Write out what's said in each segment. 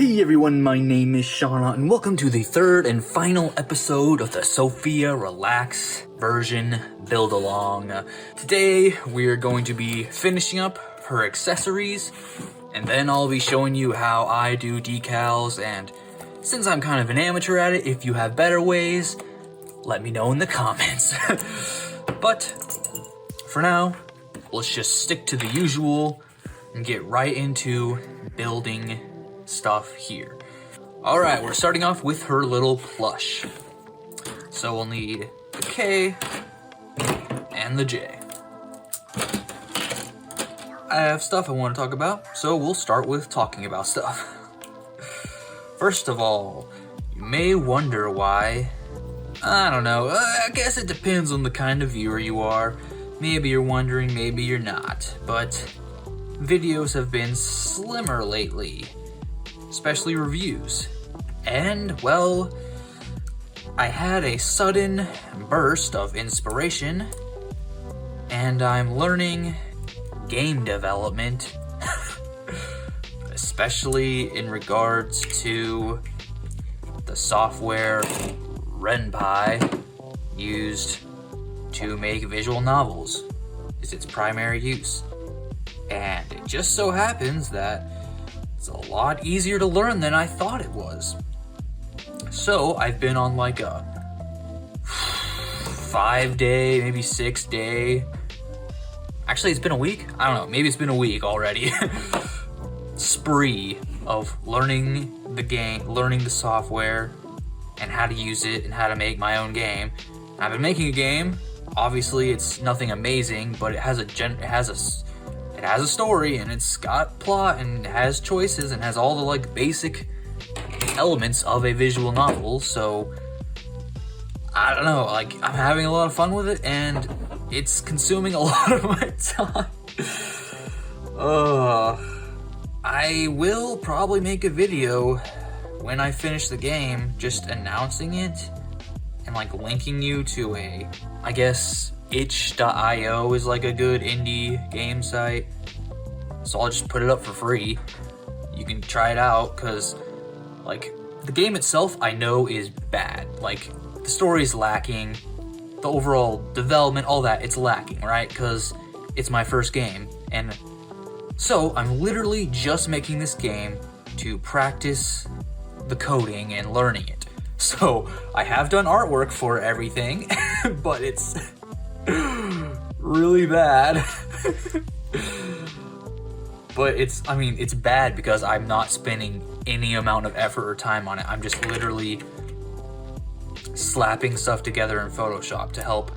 Hey everyone, my name is Shauna, and welcome to the third and final episode of the Sofia Relax version build-along. Today, we're going to be finishing up her accessories, and then I'll be showing you how I do decals, and since I'm kind of an amateur at it, if you have better ways, let me know in the comments. But, for now, let's just stick to the usual and get right into building stuff here. Alright, we're starting off with her little plush. So we'll need the K and the J. I have stuff I want to talk about, so we'll start with talking about stuff. First of all, you may wonder why. I don't know, I guess it depends on the kind of viewer you are. Maybe you're wondering, maybe you're not, but videos have been slimmer lately. Especially reviews. And, well, I had a sudden burst of inspiration, and I'm learning game development, especially in regards to the software RenPy used to make visual novels is its primary use. And it just so happens that it's a lot easier to learn than I thought it was. So I've been on like a 5-day, maybe 6-day. Actually, it's been a week. I don't know. Maybe it's been a week already. Spree of learning the game, learning the software, and how to use it, and how to make my own game. I've been making a game. Obviously, it's nothing amazing, but it has a story, and it's got plot, and it has choices, and has all the like basic elements of a visual novel. So I don't know, like I'm having a lot of fun with it, and it's consuming a lot of my time. I will probably make a video when I finish the game, just announcing it and like linking you to I guess itch.io is like a good indie game site, so I'll just put it up for free. You can try it out, because like the game itself I know is bad. Like the story's lacking, the overall development, all that, it's lacking, right? Because it's my first game, and so I'm literally just making this game to practice the coding and learning it. So I have done artwork for everything, but it's really bad. But it's bad because I'm not spending any amount of effort or time on it. I'm just literally slapping stuff together in Photoshop to help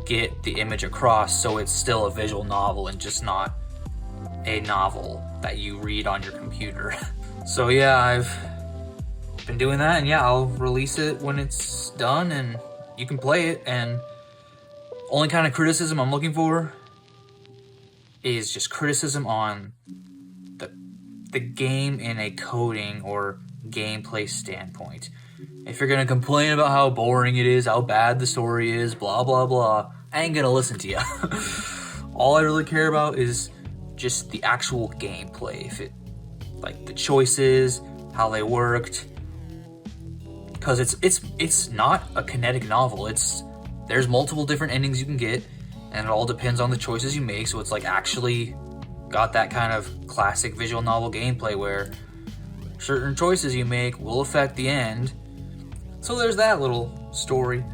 get the image across, so it's still a visual novel and just not a novel that you read on your computer. So yeah, I've been doing that, and yeah, I'll release it when it's done and you can play it. And only kind of criticism I'm looking for is just criticism on the game in a coding or gameplay standpoint. If you're gonna complain about how boring it is, how bad the story is, blah blah blah, I ain't gonna listen to you. All I really care about is just the actual gameplay. If it, like the choices, how they worked, because it's not a kinetic novel. There's multiple different endings you can get, and it all depends on the choices you make. So it's like actually got that kind of classic visual novel gameplay where certain choices you make will affect the end. So there's that little story.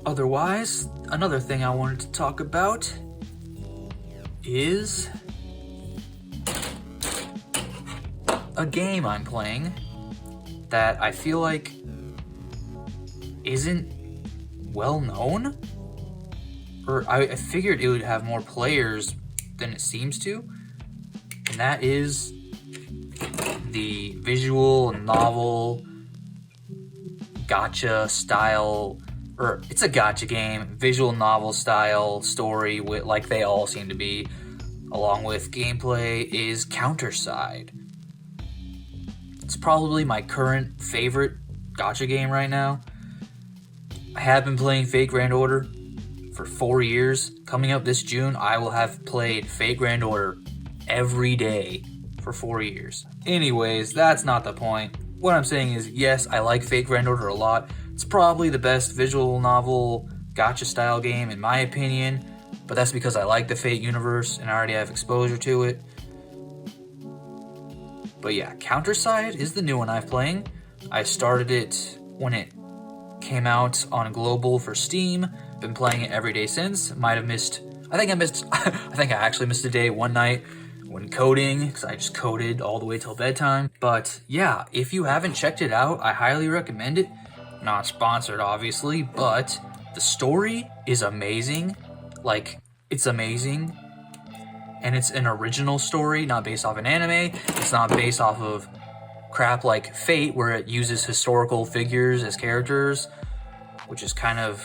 Otherwise, another thing I wanted to talk about is a game I'm playing that I feel like isn't well known, or I figured it would have more players than it seems to, and that is the visual novel gacha style, or it's a gacha game, visual novel style story with, like they all seem to be, along with gameplay, is Counterside. It's probably my current favorite gacha game right now. I have been playing Fate Grand Order for 4 years. Coming up this June, I will have played Fate Grand Order every day for 4 years. Anyways, that's not the point. What I'm saying is, yes, I like Fate Grand Order a lot. It's probably the best visual novel gacha style game in my opinion, but that's because I like the Fate universe and I already have exposure to it. But yeah, Counterside is the new one I've playing. I started it when it came out on global for Steam. Been playing it every day since. I think I actually missed a day one night when coding, because I just coded all the way till bedtime. But yeah, if you haven't checked it out, I highly recommend it. Not sponsored, obviously, but the story is amazing. Like, it's amazing. And it's an original story, not based off an anime. It's not based off of crap like Fate, where it uses historical figures as characters, which is kind of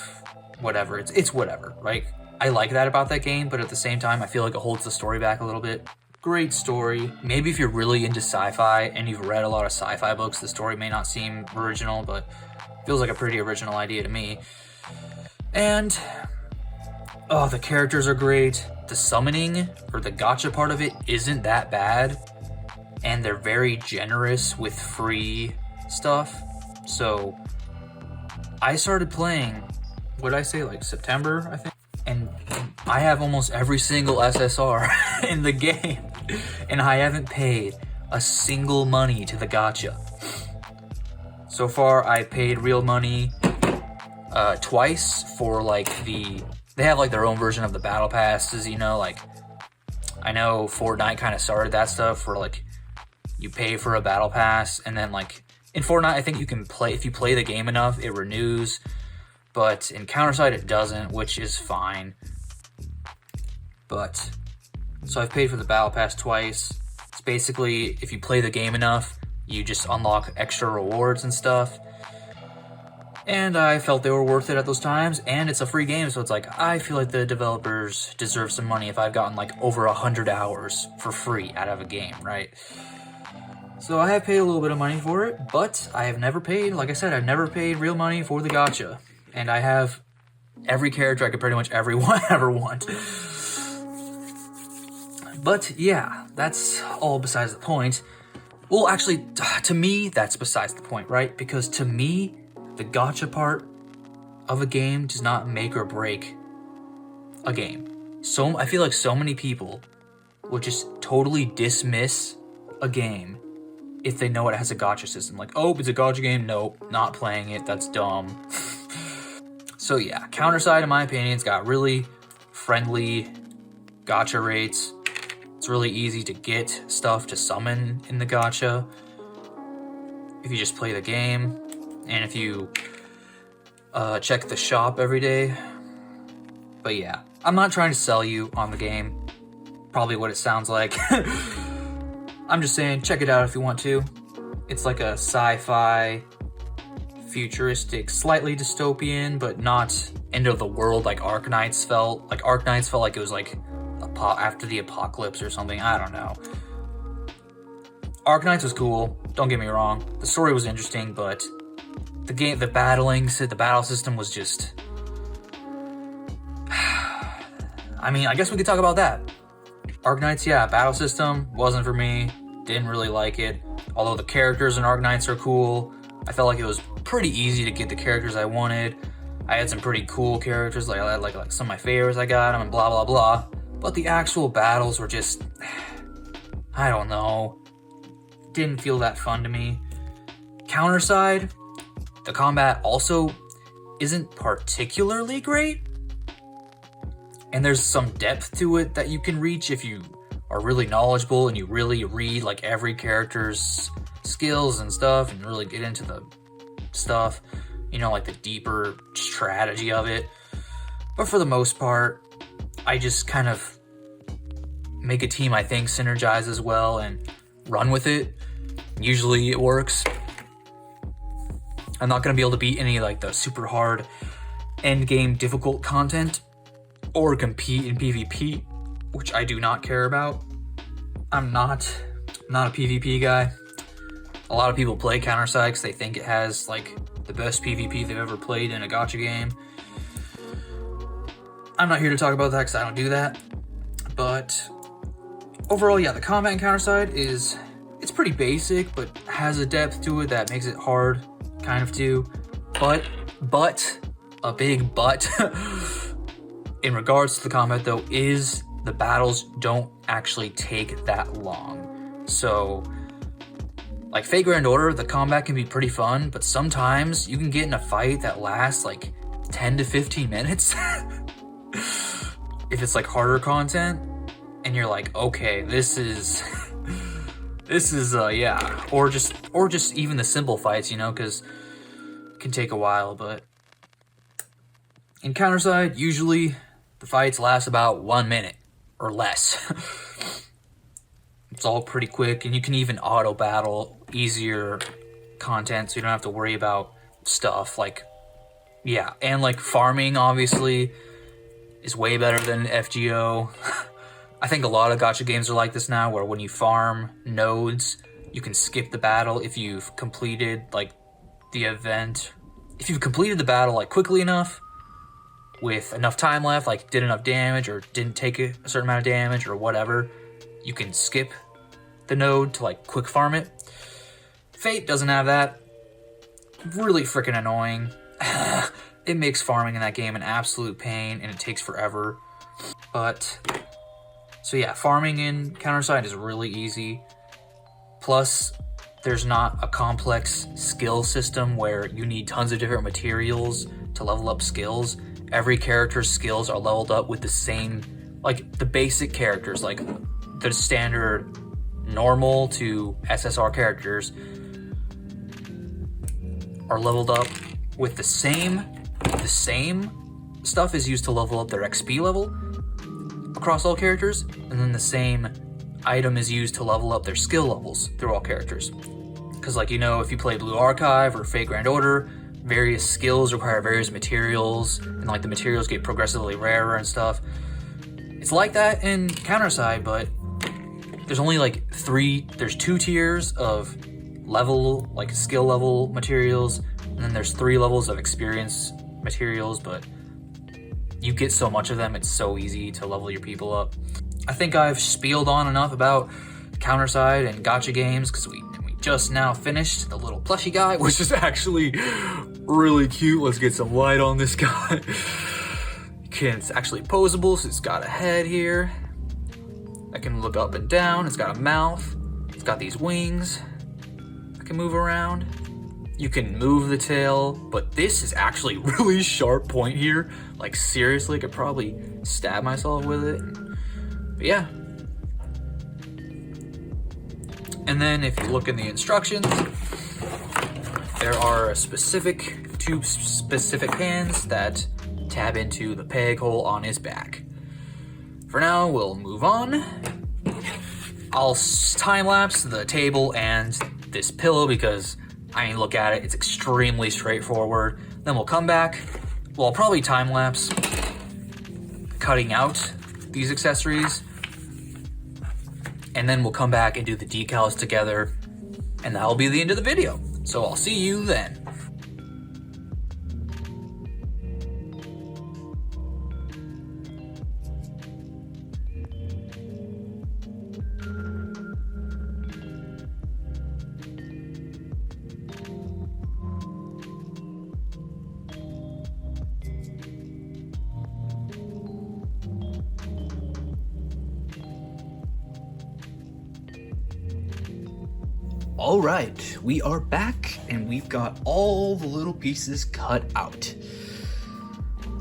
whatever. It's whatever, right? I like that about that game, but at the same time, I feel like it holds the story back a little bit. Great story. Maybe if you're really into sci-fi and you've read a lot of sci-fi books, the story may not seem original, but feels like a pretty original idea to me. And oh, the characters are great. The summoning, or the gacha part of it, isn't that bad. And they're very generous with free stuff. So, I started playing, what did I say, like September, I think? And I have almost every single SSR in the game. And I haven't paid a single money to the gacha. So far, I paid real money twice for like they have like their own version of the battle passes, you know, like I know Fortnite kind of started that stuff where like you pay for a battle pass and then like in Fortnite I think you can play, if you play the game enough it renews, but in Counterside it doesn't, which is fine. But so I've paid for the battle pass twice. It's basically if you play the game enough you just unlock extra rewards and stuff. And I felt they were worth it at those times, and it's a free game, so it's like, I feel like the developers deserve some money if I've gotten like over 100 hours for free out of a game, right? So I have paid a little bit of money for it, but I have never paid, like I said, I've never paid real money for the gacha. And I have every character I could pretty much ever want. But yeah, that's all besides the point. Well, actually, to me, that's besides the point, right? Because to me, the gacha part of a game does not make or break a game. So I feel like so many people would just totally dismiss a game if they know it has a gacha system. Like, oh, it's a gacha game. Nope, not playing it. That's dumb. So yeah, Counterside, in my opinion, has got really friendly gacha rates. It's really easy to get stuff to summon in the gacha if you just play the game. And if you check the shop every day. But yeah, I'm not trying to sell you on the game. Probably what it sounds like. I'm just saying, check it out if you want to. It's like a sci-fi, futuristic, slightly dystopian, but not end of the world like Arknights felt. Like Arknights felt like it was like after the apocalypse or something. I don't know. Arknights was cool. Don't get me wrong. The story was interesting, but the battle system was just... I mean, I guess we could talk about that. Arknights, yeah, battle system wasn't for me. Didn't really like it. Although the characters in Arknights are cool, I felt like it was pretty easy to get the characters I wanted. I had some pretty cool characters, like I had like some of my favorites I got them and blah blah blah. But the actual battles were just... I don't know. Didn't feel that fun to me. Counterside, the combat also isn't particularly great. And there's some depth to it that you can reach if you are really knowledgeable and you really read like every character's skills and stuff and really get into the stuff, you know, like the deeper strategy of it. But for the most part, I just kind of make a team I think synergizes well and run with it. Usually it works. I'm not going to be able to beat any like the super hard end game difficult content or compete in PvP, which I do not care about. I'm not a PvP guy. A lot of people play Counterside because they think it has like the best PvP they've ever played in a gacha game. I'm not here to talk about that because I don't do that. But overall, yeah, the combat in Counterside it's pretty basic, but has a depth to it that makes it hard, kind of to. But, a big but, in regards to the combat though, is the battles don't actually take that long. So, like Fate Grand Order, the combat can be pretty fun, but sometimes you can get in a fight that lasts like 10 to 15 minutes. If it's like harder content, and you're like, okay, this is yeah, or just even the simple fights, you know, because it can take a while. But in Counterside, usually the fights last about 1 minute or less. It's all pretty quick, and you can even auto battle easier content, so you don't have to worry about stuff like, yeah, and like farming obviously is way better than FGO. I think a lot of gacha games are like this now, where when you farm nodes, you can skip the battle if you've completed like the event. If you've completed the battle like quickly enough, with enough time left, like did enough damage or didn't take a certain amount of damage or whatever, you can skip the node to like quick farm it. Fate doesn't have that. Really freaking annoying. It makes farming in that game an absolute pain, and it takes forever. But so yeah, farming in Counterside is really easy. Plus, there's not a complex skill system where you need tons of different materials to level up skills. Every character's skills are leveled up with the same, like the basic characters, like the standard normal to SSR characters are leveled up with the same stuff is used to level up their XP level across all characters, and then the same item is used to level up their skill levels through all characters. Because, like, you know, if you play Blue Archive or Fate Grand Order, various skills require various materials, and like the materials get progressively rarer and stuff. It's like that in Counterside, but there's only like there's 2 tiers of level, like skill level materials, and then there's 3 levels of experience materials, but you get so much of them, it's so easy to level your people up. I think I've spieled on enough about Counterside and gacha games, because we just now finished the little plushie guy, which is actually really cute. Let's get some light on this guy. It's actually posable, so it's got a head here. I can look up and down. It's got a mouth. It's got these wings. I can move around. You can move the tail, but this is actually really sharp point here. Like seriously, I could probably stab myself with it. But yeah. And then if you look in the instructions, there are two specific hands that tab into the peg hole on his back. For now, we'll move on. I'll time-lapse the table and this pillow because I mean, look at it, it's extremely straightforward. Then we'll come back. Well, I'll probably time-lapse cutting out these accessories, and then we'll come back and do the decals together, and that'll be the end of the video. So I'll see you then. All right, we are back and we've got all the little pieces cut out.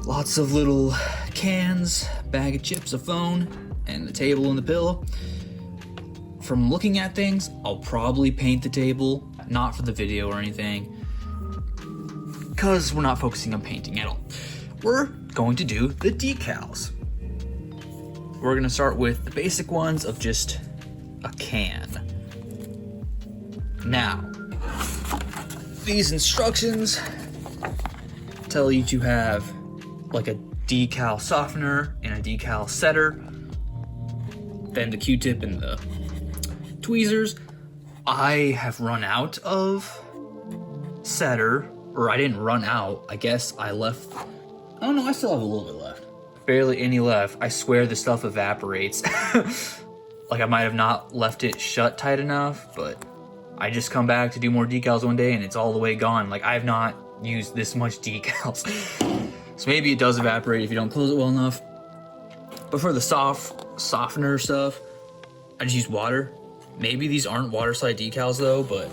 Lots of little cans, bag of chips, a phone, and the table and the pillow. From looking at things, I'll probably paint the table, not for the video or anything, because we're not focusing on painting at all. We're going to do the decals. We're gonna start with the basic ones of just a can. Now, these instructions tell you to have like a decal softener and a decal setter, then the Q-tip and the tweezers. I have run out of setter, or I didn't run out, I guess I left. Oh no, I still have a little bit left. Barely any left. I swear this stuff evaporates. Like I might have not left it shut tight enough, but I just come back to do more decals one day and it's all the way gone. Like I have not used this much decals. So maybe it does evaporate if you don't close it well enough. But for the softener stuff, I just use water. Maybe these aren't water slide decals though, but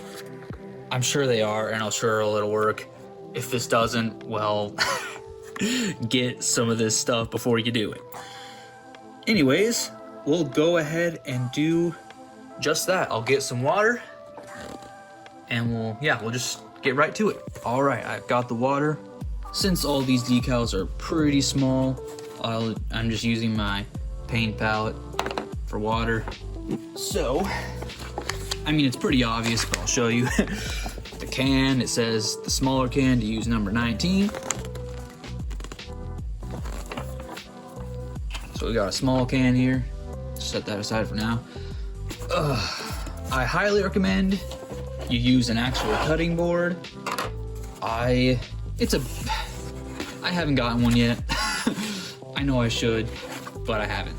I'm sure they are, and I'm sure it'll work. If this doesn't, well, get some of this stuff before you do it. Anyways, we'll go ahead and do just that. I'll get some water and we'll just get right to it. All right, I've got the water. Since all these decals are pretty small, I'm just using my paint palette for water. So, I mean, it's pretty obvious, but I'll show you. The can, it says the smaller can to use number 19. So we got a small can here. Set that aside for now. I highly recommend you use an actual cutting board. I haven't gotten one yet. I know I should, but I haven't.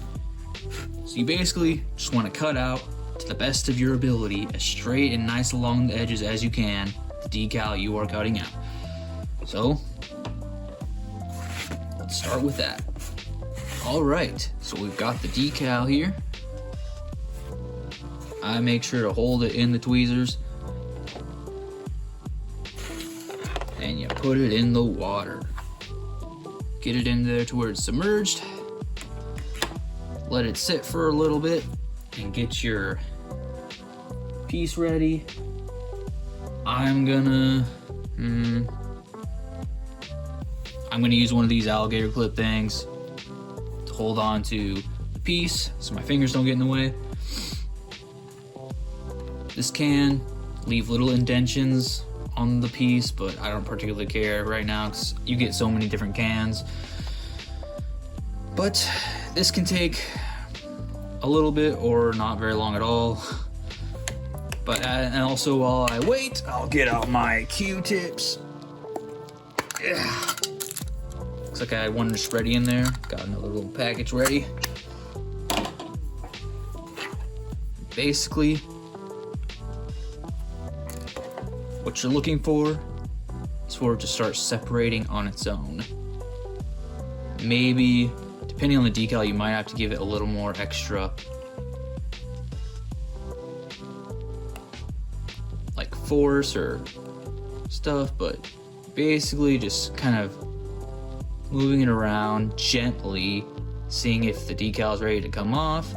So you basically just want to cut out to the best of your ability, as straight and nice along the edges as you can, the decal you are cutting out. So let's start with that. All right, so we've got the decal here. I make sure to hold it in the tweezers. And you put it in the water. Get it in there to where it's submerged. Let it sit for a little bit and get your piece ready. I'm gonna use one of these alligator clip things to hold on to the piece so my fingers don't get in the way. This can leave little indentions on the piece, but I don't particularly care right now because you get so many different cans. But this can take a little bit or not very long at all. But and also while I wait, I'll get out my Q-tips. Looks like I had one just ready in there. Got another little package ready. Basically, what you're looking for is for it to start separating on its own. Maybe, depending on the decal, you might have to give it a little more extra, like force or stuff, but basically just kind of moving it around gently, seeing if the decal is ready to come off.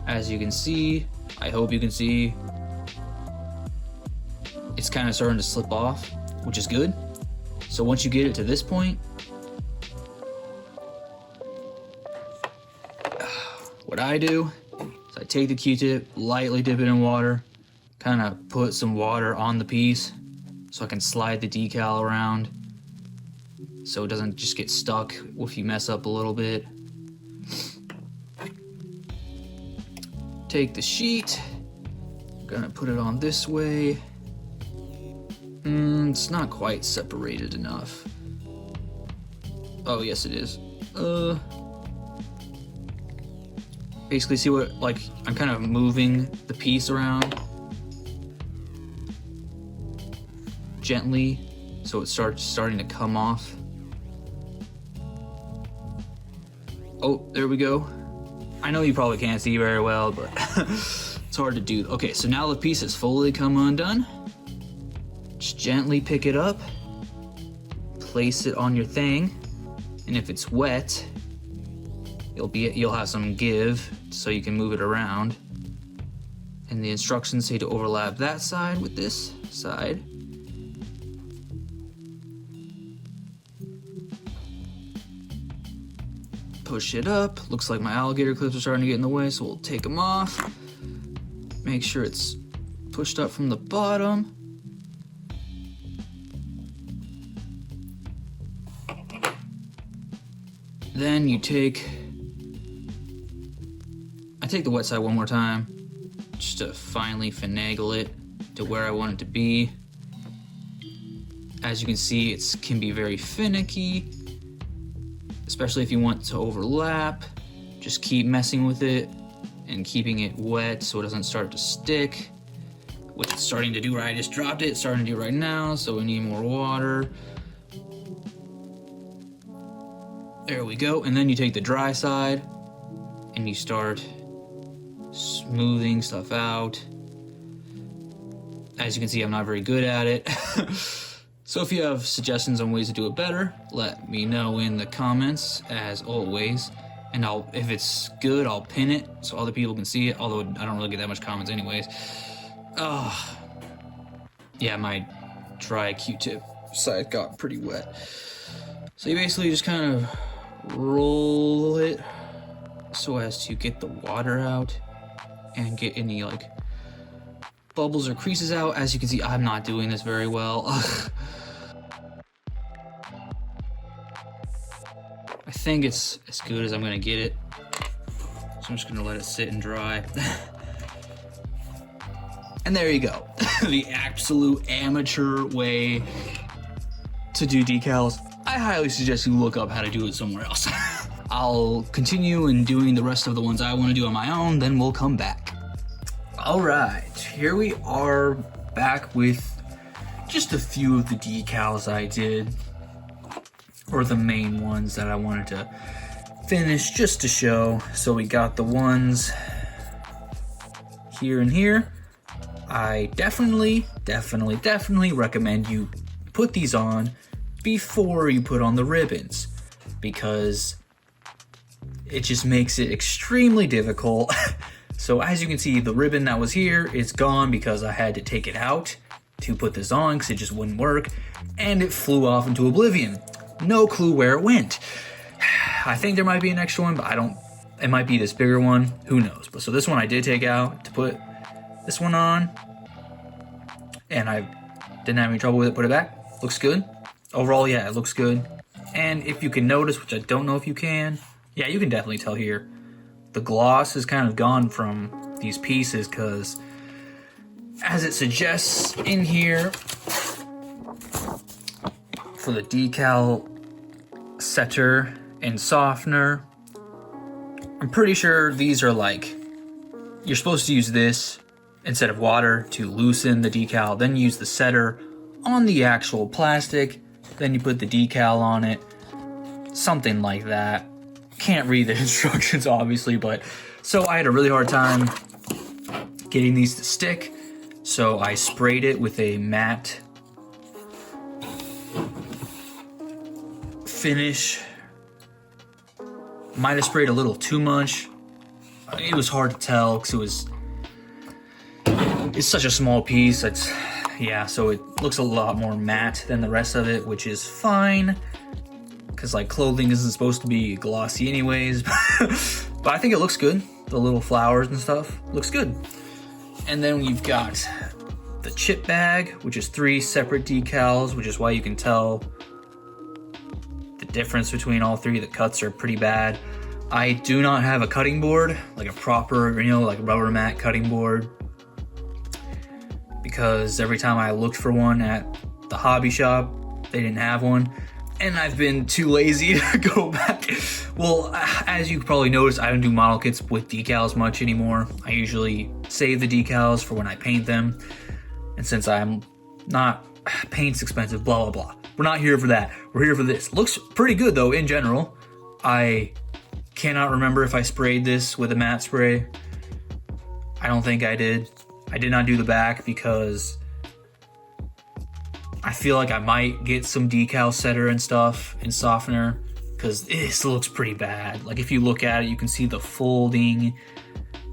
As you can see, I hope you can see, it's kind of starting to slip off, which is good. So once you get it to this point, what I do is I take the Q-tip, lightly dip it in water, kind of put some water on the piece so I can slide the decal around so it doesn't just get stuck if you mess up a little bit. Take the sheet, I'm gonna put it on this way. It's not quite separated enough. Oh, yes it is. Basically, see what, like, I'm kind of moving the piece around gently so it starting to come off. Oh, there we go. I know you probably can't see very well, but it's hard to do. Okay, so now the piece has fully come undone. Just gently pick it up, place it on your thing, and if it's wet, you'll have some give so you can move it around. And the instructions say to overlap that side with this side. Push it up. Looks like my alligator clips are starting to get in the way, so we'll take them off. Make sure it's pushed up from the bottom. Then you I take the wet side one more time, just to finally finagle it to where I want it to be. As you can see, it can be very finicky, especially if you want to overlap. Just keep messing with it and keeping it wet so it doesn't start to stick, which it's starting to do right. I just dropped it, it's starting to do right now, so we need more water. There we go. And then you take the dry side and you start smoothing stuff out. As you can see, I'm not very good at it. So if you have suggestions on ways to do it better, let me know in the comments, as always. And if it's good, I'll pin it so other people can see it, although I don't really get that much comments anyways. Yeah, my dry Q-tip side got pretty wet. So you basically just kind of roll it so as to get the water out and get any like bubbles or creases out. As you can see, I'm not doing this very well. I think it's as good as I'm gonna get it. So I'm just gonna let it sit and dry. And there you go. The absolute amateur way to do decals. I highly suggest you look up how to do it somewhere else. I'll continue in doing the rest of the ones I want to do on my own, then we'll come back. All right, here we are back with just a few of the decals I did, or the main ones that I wanted to finish just to show. So we got the ones here and here. I definitely recommend you put these on before you put on the ribbons, because it just makes it extremely difficult. So as you can see, the ribbon that was here is gone because I had to take it out to put this on because it just wouldn't work, and it flew off into oblivion. No clue where it went. I think there might be an extra one, but it might be this bigger one, who knows. But so this one I did take out to put this one on, and I didn't have any trouble with it. Put it back, looks good. Overall, yeah, it looks good. And if you can notice, which I don't know if you can, yeah, you can definitely tell here, the gloss has kind of gone from these pieces, because as it suggests in here, for the decal setter and softener, I'm pretty sure these are like, you're supposed to use this instead of water to loosen the decal, then use the setter on the actual plastic, then you put the decal on it, something like that. Can't read the instructions obviously, but so I had a really hard time getting these to stick, so I sprayed it with a matte finish. Might have sprayed a little too much. It was hard to tell because it's such a small piece. Yeah, so it looks a lot more matte than the rest of it, which is fine, because like clothing isn't supposed to be glossy anyways. But I think it looks good. The little flowers and stuff looks good. And then we've got the chip bag, which is 3 separate decals, which is why you can tell the difference between all 3. The cuts are pretty bad. I do not have a cutting board, like a proper, like a rubber mat cutting board, because every time I looked for one at the hobby shop, they didn't have one, and I've been too lazy to go back. Well, as you probably noticed, I don't do model kits with decals much anymore. I usually save the decals for when I paint them, and since I'm not, paint's expensive, blah blah blah. We're not here for that. We're here for this. Looks pretty good though in general. I cannot remember if I sprayed this with a matte spray. I don't think I did. I did not do the back because I feel like I might get some decal setter and stuff and softener, because this looks pretty bad. Like if you look at it, you can see the folding,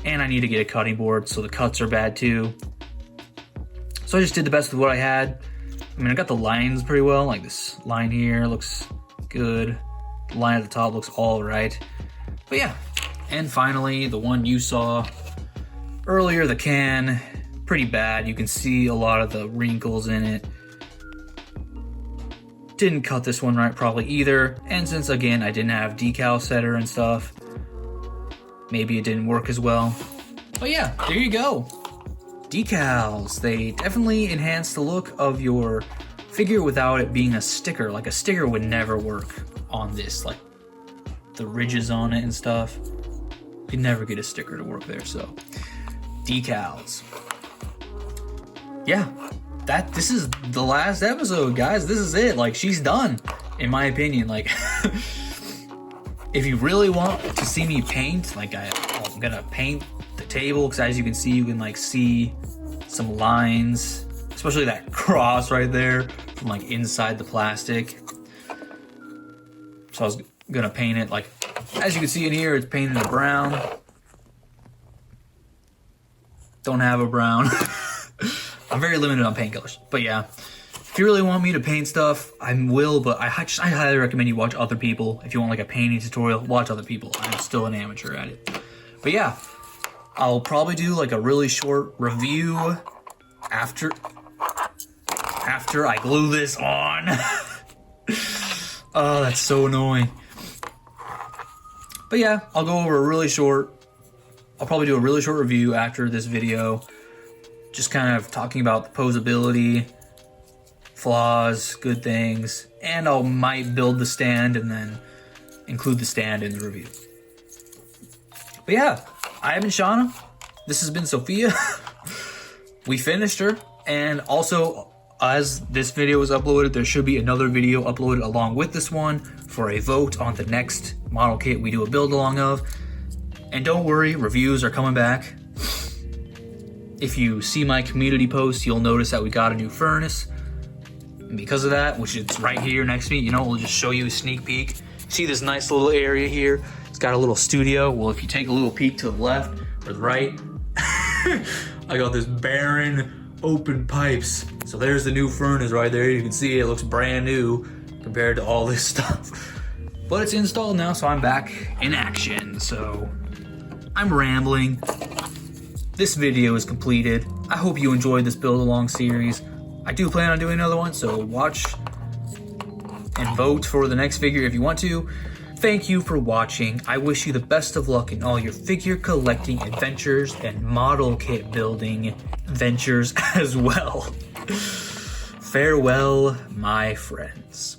and I need to get a cutting board, so the cuts are bad too. So I just did the best with what I had. I mean, I got the lines pretty well. Like this line here looks good. The line at the top looks all right. But yeah, and finally, the one you saw earlier, the can, pretty bad. You can see a lot of the wrinkles in it. Didn't cut this one right probably either. And since again, I didn't have decal setter and stuff, maybe it didn't work as well. But yeah, there you go. Decals, they definitely enhance the look of your figure without it being a sticker. Like a sticker would never work on this, like the ridges on it and stuff. You'd never get a sticker to work there. So Decals. Yeah, this is the last episode, guys. This is it. Like, she's done, in my opinion. Like, if you really want to see me paint, like, I'm gonna paint the table, because as you can see, you can like see some lines, especially that cross right there from like inside the plastic. So I was gonna paint it, like, as you can see in here, it's painted in brown. Don't have a brown. I'm very limited on paint colors, but yeah, if you really want me to paint stuff, I will, but I highly recommend you watch other people. If you want like a painting tutorial, watch other people. I'm still an amateur at it. But yeah, I'll probably do like a really short review after I glue this on. Oh, that's so annoying. But yeah, I'll go over I'll probably do a really short review after this video. Just kind of talking about the posability, flaws, good things, and I might build the stand and then include the stand in the review. But yeah, I've been Shauna. This has been Sophia. We finished her, and also, as this video was uploaded, there should be another video uploaded along with this one for a vote on the next model kit we do a build along of. And don't worry, reviews are coming back. If you see my community post, you'll notice that we got a new furnace. And because of that, which is right here next to me, we'll just show you a sneak peek. See this nice little area here? It's got a little studio. Well, if you take a little peek to the left or the right, I got this barren open pipes. So there's the new furnace right there. You can see it looks brand new compared to all this stuff. But it's installed now, so I'm back in action. So I'm rambling. This video is completed. I hope you enjoyed this build along series. I do plan on doing another one, so watch and vote for the next figure if you want to. Thank you for watching. I wish you the best of luck in all your figure collecting adventures and model kit building ventures as well. Farewell, my friends.